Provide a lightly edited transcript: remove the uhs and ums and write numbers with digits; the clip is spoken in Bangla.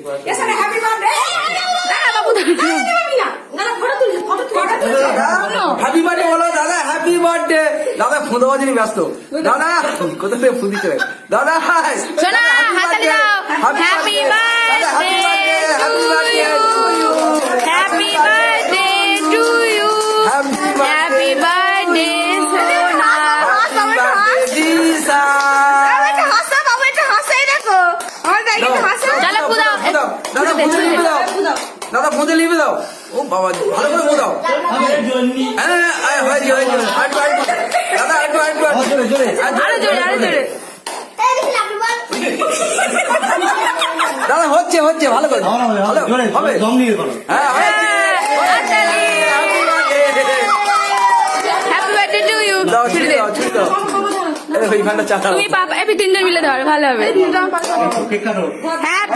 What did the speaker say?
Happy birthday. দাদা বাবু হ্যাপি বার্থডে বলো দাদা, হ্যাপি বার্থডে। দাদা ফুঁদবাজিনি ব্যস্ত। দাদা কোথা থেকে ফুদি চলে দাদা। শোনা হাততালি দাও। Happy birthday to you, happy birthday to you, happy birthday সোনা। চলো ফুদাও দাদা ফুঁদে লিখে দাও, দাদা ফুঁদে লিখে দাও। ও বাবা ভালো করে ফুঁদাও। হ্যাঁ হয়েছে হয়েছে। দাদা একটু একটু আরো জোরে আরো জোরে। দাদা হচ্ছে হচ্ছে ভালো করে হবে। হ্যাঁ হ্যাপি বার্থডে টু ইউ। দাও ছুটি দাও ছুটি দাও। ওইখানটা চাটা তুমি পাপা তিনজন মিলে ধরো, ভালো হবে। হ্যাপি